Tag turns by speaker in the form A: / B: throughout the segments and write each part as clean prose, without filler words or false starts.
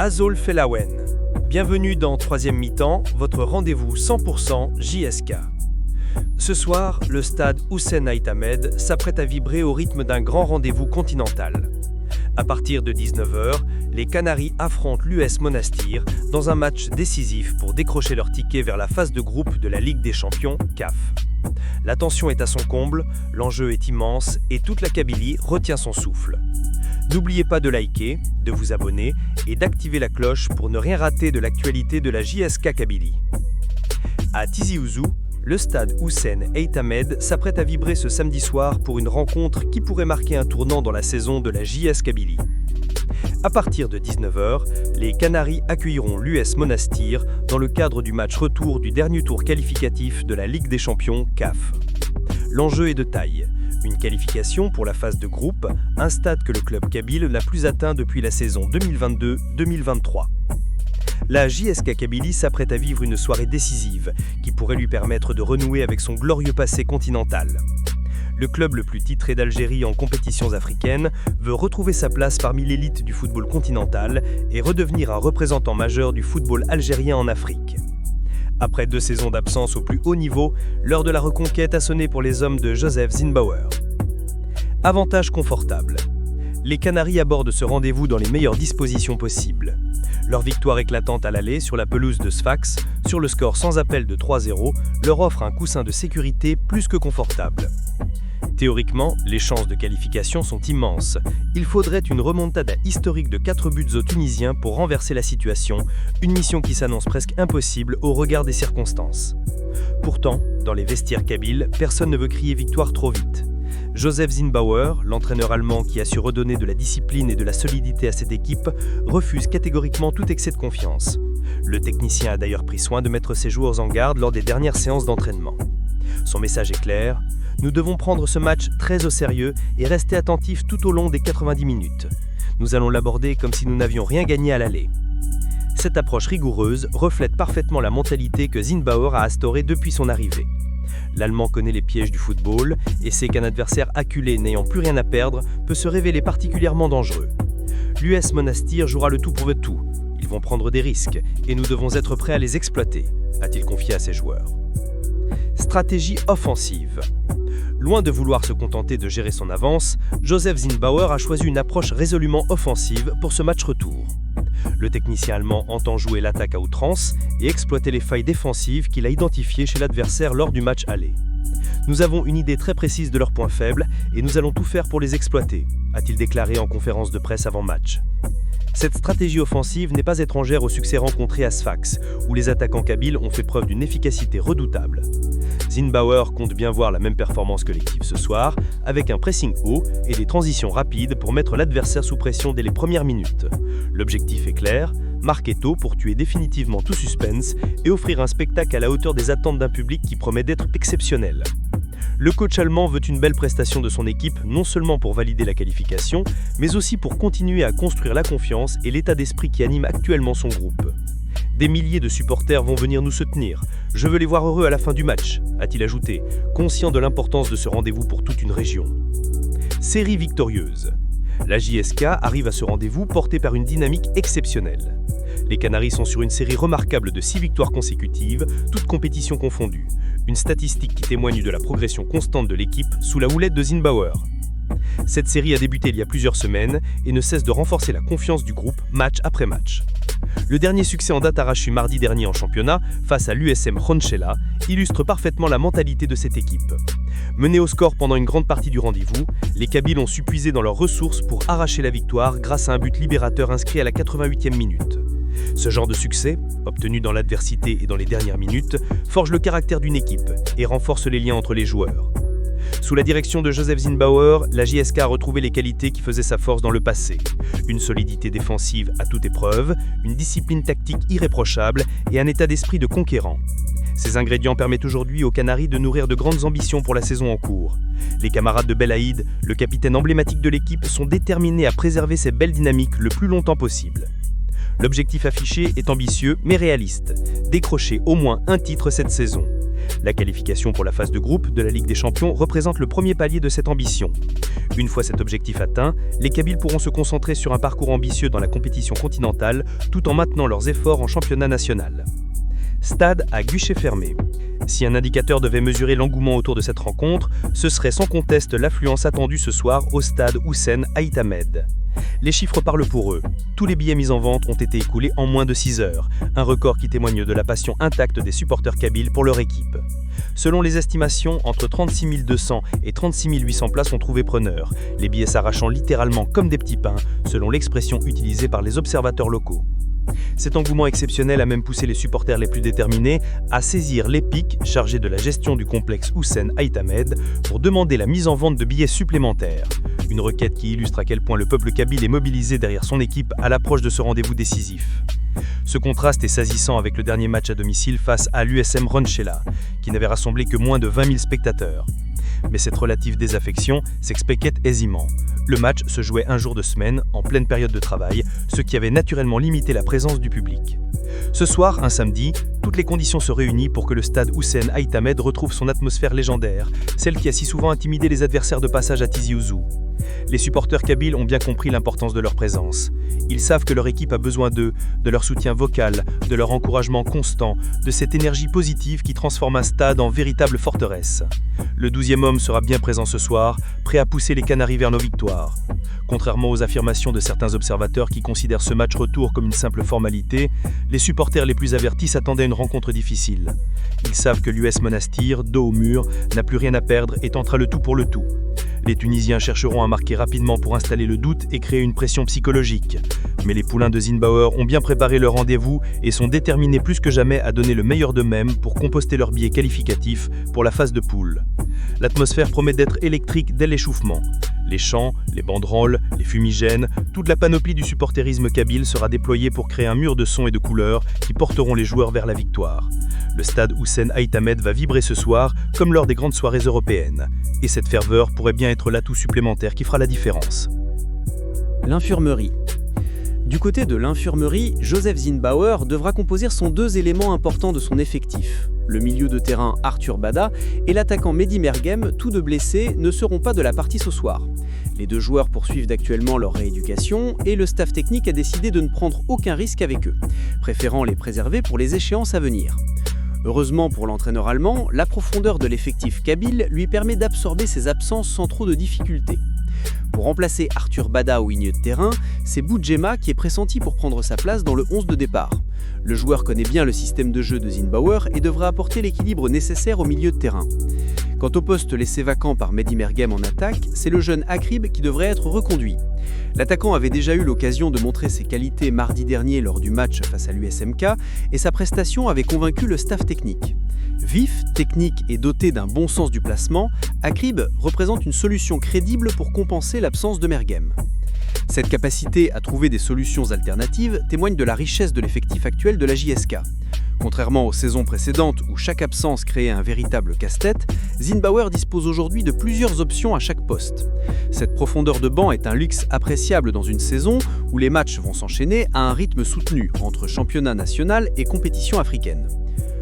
A: Azol Felawen. Bienvenue dans Troisième mi-temps, votre rendez-vous 100% JSK. Ce soir, le stade Hussein Ait Ahmed s'apprête à vibrer au rythme d'un grand rendez-vous continental. À partir de 19h, les Canaries affrontent l'US Monastir dans un match décisif pour décrocher leur ticket vers la phase de groupe de la Ligue des Champions, CAF. La tension est à son comble, l'enjeu est immense et toute la Kabylie retient son souffle. N'oubliez pas de liker, de vous abonner et d'activer la cloche pour ne rien rater de l'actualité de la JSK Kabylie. À Tizi Ouzou, le stade Hussein Ait Ahmed s'apprête à vibrer ce samedi soir pour une rencontre qui pourrait marquer un tournant dans la saison de la JS Kabylie. À partir de 19h, les Canaries accueilleront l'US Monastir dans le cadre du match retour du dernier tour qualificatif de la Ligue des Champions CAF. L'enjeu est de taille. Une qualification pour la phase de groupe, un stade que le club kabyle n'a plus atteint depuis la saison 2022-2023. La JSK Kabylie s'apprête à vivre une soirée décisive qui pourrait lui permettre de renouer avec son glorieux passé continental. Le club le plus titré d'Algérie en compétitions africaines veut retrouver sa place parmi l'élite du football continental et redevenir un représentant majeur du football algérien en Afrique. Après 2 saisons d'absence au plus haut niveau, l'heure de la reconquête a sonné pour les hommes de Joseph Zinnbauer. Avantage confortable. Les Canaries abordent ce rendez-vous dans les meilleures dispositions possibles. Leur victoire éclatante à l'aller sur la pelouse de Sfax, sur le score sans appel de 3-0, leur offre un coussin de sécurité plus que confortable. Théoriquement, les chances de qualification sont immenses. Il faudrait une remontada historique de 4 buts aux Tunisiens pour renverser la situation, une mission qui s'annonce presque impossible au regard des circonstances. Pourtant, dans les vestiaires kabyles, personne ne veut crier victoire trop vite. Joseph Zinnbauer, l'entraîneur allemand qui a su redonner de la discipline et de la solidité à cette équipe, refuse catégoriquement tout excès de confiance. Le technicien a d'ailleurs pris soin de mettre ses joueurs en garde lors des dernières séances d'entraînement. Son message est clair, nous devons prendre ce match très au sérieux et rester attentifs tout au long des 90 minutes. Nous allons l'aborder comme si nous n'avions rien gagné à l'aller. Cette approche rigoureuse reflète parfaitement la mentalité que Zinnbauer a instaurée depuis son arrivée. L'Allemand connaît les pièges du football et sait qu'un adversaire acculé n'ayant plus rien à perdre peut se révéler particulièrement dangereux. L'US Monastir jouera le tout pour le tout. Ils vont prendre des risques et nous devons être prêts à les exploiter, a-t-il confié à ses joueurs. Stratégie offensive. Loin de vouloir se contenter de gérer son avance, Joseph Zinnbauer a choisi une approche résolument offensive pour ce match retour. Le technicien allemand entend jouer l'attaque à outrance et exploiter les failles défensives qu'il a identifiées chez l'adversaire lors du match aller. Nous avons une idée très précise de leurs points faibles et nous allons tout faire pour les exploiter, a-t-il déclaré en conférence de presse avant match. Cette stratégie offensive n'est pas étrangère au succès rencontré à Sfax, où les attaquants kabyles ont fait preuve d'une efficacité redoutable. Zinnbauer compte bien voir la même performance que l'équipe ce soir, avec un pressing haut et des transitions rapides pour mettre l'adversaire sous pression dès les premières minutes. L'objectif est clair, marquer tôt pour tuer définitivement tout suspense et offrir un spectacle à la hauteur des attentes d'un public qui promet d'être exceptionnel. Le coach allemand veut une belle prestation de son équipe, non seulement pour valider la qualification, mais aussi pour continuer à construire la confiance et l'état d'esprit qui anime actuellement son groupe. Des milliers de supporters vont venir nous soutenir. Je veux les voir heureux à la fin du match, a-t-il ajouté, conscient de l'importance de ce rendez-vous pour toute une région. Série victorieuse. La JSK arrive à ce rendez-vous portée par une dynamique exceptionnelle. Les Canaries sont sur une série remarquable de 6 victoires consécutives, toutes compétitions confondues. Une statistique qui témoigne de la progression constante de l'équipe sous la houlette de Zinnbauer. Cette série a débuté il y a plusieurs semaines et ne cesse de renforcer la confiance du groupe match après match. Le dernier succès en date arraché mardi dernier en championnat, face à l'USM Khonchela, illustre parfaitement la mentalité de cette équipe. Menés au score pendant une grande partie du rendez-vous, les Kabyles ont su puiser dans leurs ressources pour arracher la victoire grâce à un but libérateur inscrit à la 88e minute. Ce genre de succès, obtenu dans l'adversité et dans les dernières minutes, forge le caractère d'une équipe et renforce les liens entre les joueurs. Sous la direction de Joseph Zinnbauer, la JSK a retrouvé les qualités qui faisaient sa force dans le passé. Une solidité défensive à toute épreuve, une discipline tactique irréprochable et un état d'esprit de conquérant. Ces ingrédients permettent aujourd'hui aux Canaries de nourrir de grandes ambitions pour la saison en cours. Les camarades de Belaïd, le capitaine emblématique de l'équipe, sont déterminés à préserver cette belle dynamique le plus longtemps possible. L'objectif affiché est ambitieux mais réaliste, décrocher au moins un titre cette saison. La qualification pour la phase de groupe de la Ligue des Champions représente le premier palier de cette ambition. Une fois cet objectif atteint, les Kabyles pourront se concentrer sur un parcours ambitieux dans la compétition continentale, tout en maintenant leurs efforts en championnat national. Stade à guichet fermé. Si un indicateur devait mesurer l'engouement autour de cette rencontre, ce serait sans conteste l'affluence attendue ce soir au stade Hussein Aït Ahmed. Les chiffres parlent pour eux. Tous les billets mis en vente ont été écoulés en moins de 6 heures, un record qui témoigne de la passion intacte des supporters kabyles pour leur équipe. Selon les estimations, entre 36 200 et 36 800 places ont trouvé preneur, les billets s'arrachant littéralement comme des petits pains, selon l'expression utilisée par les observateurs locaux. Cet engouement exceptionnel a même poussé les supporters les plus déterminés à saisir l'EPIC, chargé de la gestion du complexe Hussein Aït Ahmed, pour demander la mise en vente de billets supplémentaires. Une requête qui illustre à quel point le peuple kabyle est mobilisé derrière son équipe à l'approche de ce rendez-vous décisif. Ce contraste est saisissant avec le dernier match à domicile face à l'USM Ronchella, qui n'avait rassemblé que moins de 20 000 spectateurs. Mais cette relative désaffection s'expliquait aisément. Le match se jouait un jour de semaine, en pleine période de travail, ce qui avait naturellement limité la présence du public. Ce soir, un samedi, toutes les conditions se réunissent pour que le stade Hussein Aït Ahmed retrouve son atmosphère légendaire, celle qui a si souvent intimidé les adversaires de passage à Tizi Ouzou. Les supporters kabyles ont bien compris l'importance de leur présence. Ils savent que leur équipe a besoin d'eux, de leur soutien vocal, de leur encouragement constant, de cette énergie positive qui transforme un stade en véritable forteresse. Le 12e homme sera bien présent ce soir, prêt à pousser les Canaries vers nos victoires. Contrairement aux affirmations de certains observateurs qui considèrent ce match retour comme une simple formalité, les supporters les plus avertis s'attendaient à une rencontre difficile. Ils savent que l'US Monastir, dos au mur, n'a plus rien à perdre et tentera le tout pour le tout. Les Tunisiens chercheront à marquer rapidement pour installer le doute et créer une pression psychologique. Mais les poulains de Zinnbauer ont bien préparé leur rendez-vous et sont déterminés plus que jamais à donner le meilleur d'eux-mêmes pour composter leur billet qualificatif pour la phase de poule. L'atmosphère promet d'être électrique dès l'échauffement. Les chants, les banderoles, les fumigènes, toute la panoplie du supporterisme kabyle sera déployée pour créer un mur de sons et de couleurs qui porteront les joueurs vers la victoire. Le stade Hussein Aït Ahmed va vibrer ce soir, comme lors des grandes soirées européennes. Et cette ferveur pourrait bien être l'atout supplémentaire qui fera la différence.
B: L'infirmerie. Du côté de l'infirmerie, Joseph Zinnbauer devra composer son 2 éléments importants de son effectif. Le milieu de terrain Arthur Bada et l'attaquant Mehdi Merghem, tous deux blessés, ne seront pas de la partie ce soir. Les 2 joueurs poursuivent actuellement leur rééducation et le staff technique a décidé de ne prendre aucun risque avec eux, préférant les préserver pour les échéances à venir. Heureusement pour l'entraîneur allemand, la profondeur de l'effectif kabyle lui permet d'absorber ses absences sans trop de difficultés. Pour remplacer Arthur Bada au milieu de terrain, c'est Boudjema qui est pressenti pour prendre sa place dans le 11 de départ. Le joueur connaît bien le système de jeu de Zinnbauer et devra apporter l'équilibre nécessaire au milieu de terrain. Quant au poste laissé vacant par Mehdi Merghem en attaque, c'est le jeune Akrib qui devrait être reconduit. L'attaquant avait déjà eu l'occasion de montrer ses qualités mardi dernier lors du match face à l'USMK et sa prestation avait convaincu le staff technique. Vif, technique et doté d'un bon sens du placement, Akrib représente une solution crédible pour compenser l'absence de Merghem. Cette capacité à trouver des solutions alternatives témoigne de la richesse de l'effectif actuel de la JSK. Contrairement aux saisons précédentes où chaque absence créait un véritable casse-tête, Zinnbauer dispose aujourd'hui de plusieurs options à chaque poste. Cette profondeur de banc est un luxe appréciable dans une saison où les matchs vont s'enchaîner à un rythme soutenu entre championnat national et compétition africaine.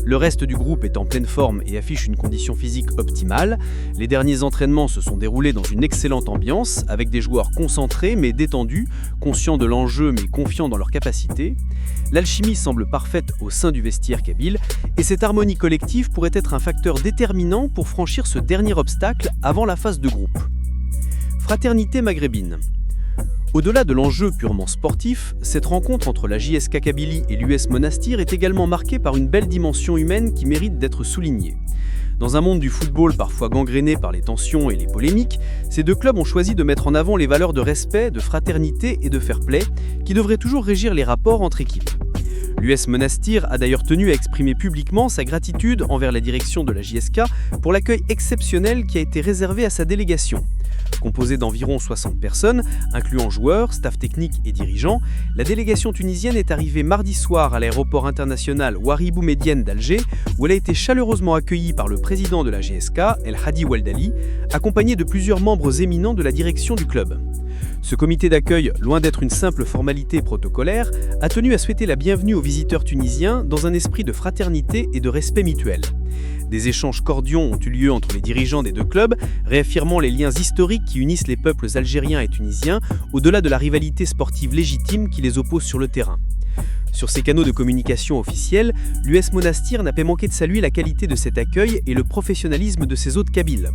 B: Le reste du groupe est en pleine forme et affiche une condition physique optimale. Les derniers entraînements se sont déroulés dans une excellente ambiance, avec des joueurs concentrés mais détendus, conscients de l'enjeu mais confiants dans leurs capacités. L'alchimie semble parfaite au sein du vestiaire kabyle, et cette harmonie collective pourrait être un facteur déterminant pour franchir ce dernier obstacle avant la phase de groupe. Fraternité maghrébine. Au-delà de l'enjeu purement sportif, cette rencontre entre la JSK Kabylie et l'US Monastir est également marquée par une belle dimension humaine qui mérite d'être soulignée. Dans un monde du football parfois gangréné par les tensions et les polémiques, ces 2 clubs ont choisi de mettre en avant les valeurs de respect, de fraternité et de fair-play qui devraient toujours régir les rapports entre équipes. L'US Monastir a d'ailleurs tenu à exprimer publiquement sa gratitude envers la direction de la JSK pour l'accueil exceptionnel qui a été réservé à sa délégation. Composée d'environ 60 personnes, incluant joueurs, staff technique et dirigeants, la délégation tunisienne est arrivée mardi soir à l'aéroport international Ouari Boumedienne d'Alger, où elle a été chaleureusement accueillie par le président de la GSK, El Hadi Oueldali, accompagné de plusieurs membres éminents de la direction du club. Ce comité d'accueil, loin d'être une simple formalité protocolaire, a tenu à souhaiter la bienvenue aux visiteurs tunisiens dans un esprit de fraternité et de respect mutuel. Des échanges cordiaux ont eu lieu entre les dirigeants des deux clubs, réaffirmant les liens historiques qui unissent les peuples algériens et tunisiens, au-delà de la rivalité sportive légitime qui les oppose sur le terrain. Sur ses canaux de communication officiels, l'US Monastir n'a pas manqué de saluer la qualité de cet accueil et le professionnalisme de ses hôtes kabyles.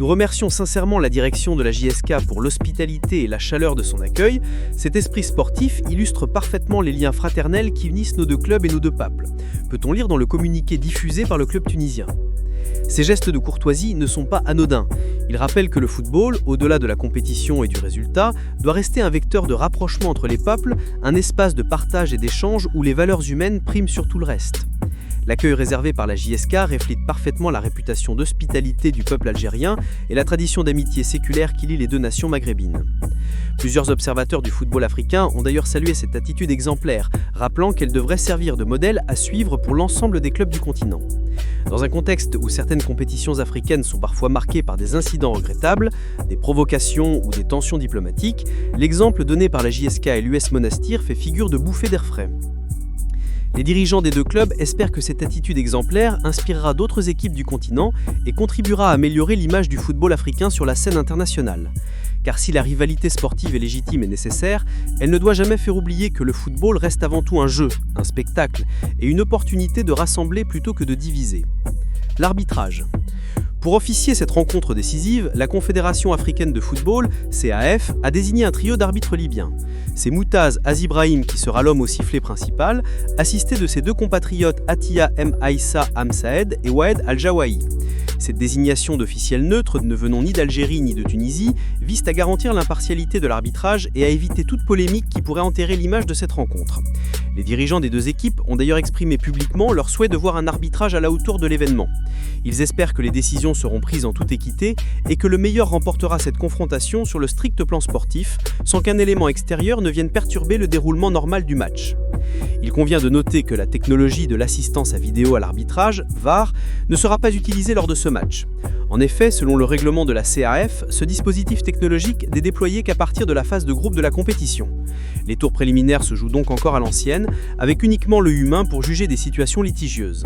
B: Nous remercions sincèrement la direction de la JSK pour l'hospitalité et la chaleur de son accueil. Cet esprit sportif illustre parfaitement les liens fraternels qui unissent nos deux clubs et nos deux peuples, peut-on lire dans le communiqué diffusé par le club tunisien. Ces gestes de courtoisie ne sont pas anodins. Ils rappellent que le football, au-delà de la compétition et du résultat, doit rester un vecteur de rapprochement entre les peuples, un espace de partage et d'échange où les valeurs humaines priment sur tout le reste. L'accueil réservé par la JSK reflète parfaitement la réputation d'hospitalité du peuple algérien et la tradition d'amitié séculaire qui lie les deux nations maghrébines. Plusieurs observateurs du football africain ont d'ailleurs salué cette attitude exemplaire, rappelant qu'elle devrait servir de modèle à suivre pour l'ensemble des clubs du continent. Dans un contexte où certaines compétitions africaines sont parfois marquées par des incidents regrettables, des provocations ou des tensions diplomatiques, l'exemple donné par la JSK et l'US Monastir fait figure de bouffée d'air frais. Les dirigeants des deux clubs espèrent que cette attitude exemplaire inspirera d'autres équipes du continent et contribuera à améliorer l'image du football africain sur la scène internationale. Car si la rivalité sportive est légitime et nécessaire, elle ne doit jamais faire oublier que le football reste avant tout un jeu, un spectacle et une opportunité de rassembler plutôt que de diviser. L'arbitrage. Pour officier cette rencontre décisive, la Confédération africaine de football, CAF, a désigné un trio d'arbitres libyens. C'est Moutaz Azibrahim qui sera l'homme au sifflet principal, assisté de ses deux compatriotes Atiya M. Aïssa Amsaed et Wahed Al-Jawahi. Cette désignation d'officiel neutre, ne venant ni d'Algérie ni de Tunisie, vise à garantir l'impartialité de l'arbitrage et à éviter toute polémique qui pourrait enterrer l'image de cette rencontre. Les dirigeants des deux équipes ont d'ailleurs exprimé publiquement leur souhait de voir un arbitrage à la hauteur de l'événement. Ils espèrent que les décisions seront prises en toute équité et que le meilleur remportera cette confrontation sur le strict plan sportif, sans qu'un élément extérieur ne vienne perturber le déroulement normal du match. Il convient de noter que la technologie de l'assistance à vidéo à l'arbitrage, VAR, ne sera pas utilisée lors de ce match. En effet, selon le règlement de la CAF, ce dispositif technologique n'est déployé qu'à partir de la phase de groupe de la compétition. Les tours préliminaires se jouent donc encore à l'ancienne, avec uniquement le humain pour juger des situations litigieuses.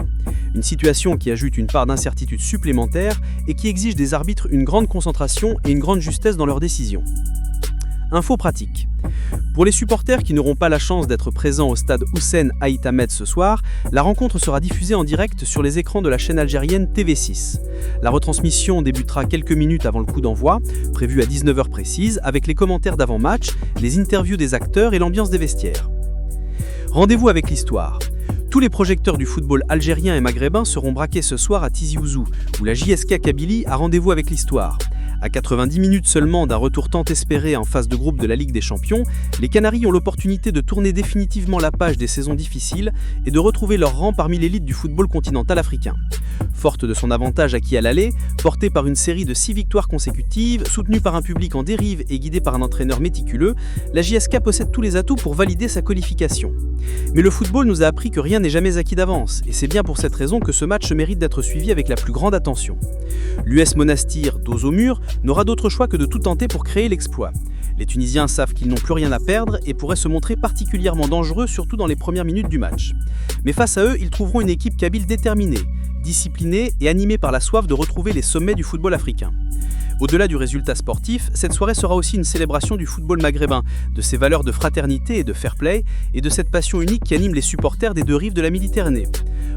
B: Une situation qui ajoute une part d'incertitude supplémentaire et qui exige des arbitres une grande concentration et une grande justesse dans leurs décisions. Info pratique. Pour les supporters qui n'auront pas la chance d'être présents au stade Hussein Aït Ahmed ce soir, la rencontre sera diffusée en direct sur les écrans de la chaîne algérienne TV6. La retransmission débutera quelques minutes avant le coup d'envoi, prévu à 19h précise, avec les commentaires d'avant-match, les interviews des acteurs et l'ambiance des vestiaires. Rendez-vous avec l'histoire. Tous les projecteurs du football algérien et maghrébin seront braqués ce soir à Tizi Ouzou, où la JSK Kabylie a rendez-vous avec l'histoire. À 90 minutes seulement d'un retour tant espéré en phase de groupe de la Ligue des Champions, les Canaries ont l'opportunité de tourner définitivement la page des saisons difficiles et de retrouver leur rang parmi l'élite du football continental africain. Forte de son avantage acquis à l'aller, portée par une série de 6 victoires consécutives, soutenue par un public en dérive et guidée par un entraîneur méticuleux, la JSK possède tous les atouts pour valider sa qualification. Mais le football nous a appris que rien n'est jamais acquis d'avance, et c'est bien pour cette raison que ce match mérite d'être suivi avec la plus grande attention. L'US Monastir, dos au mur, n'aura d'autre choix que de tout tenter pour créer l'exploit. Les Tunisiens savent qu'ils n'ont plus rien à perdre et pourraient se montrer particulièrement dangereux, surtout dans les premières minutes du match. Mais face à eux, ils trouveront une équipe kabyle déterminée, disciplinée et animée par la soif de retrouver les sommets du football africain. Au-delà du résultat sportif, cette soirée sera aussi une célébration du football maghrébin, de ses valeurs de fraternité et de fair play, et de cette passion unique qui anime les supporters des deux rives de la Méditerranée.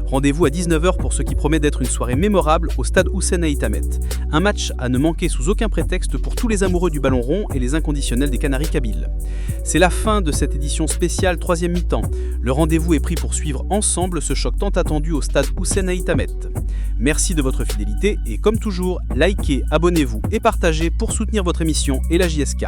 B: Rendez-vous à 19h pour ce qui promet d'être une soirée mémorable au stade Hussein Aït Ahmed. Un match à ne manquer sous aucun prétexte pour tous les amoureux du ballon rond et les inconditionnels des Canaries kabyles. C'est la fin de cette édition spéciale 3e mi-temps. Le rendez-vous est pris pour suivre ensemble ce choc tant attendu au stade Hussein Aït Ahmed. Merci de votre fidélité et comme toujours, likez, abonnez-vous et partagez pour soutenir votre émission et la JSK.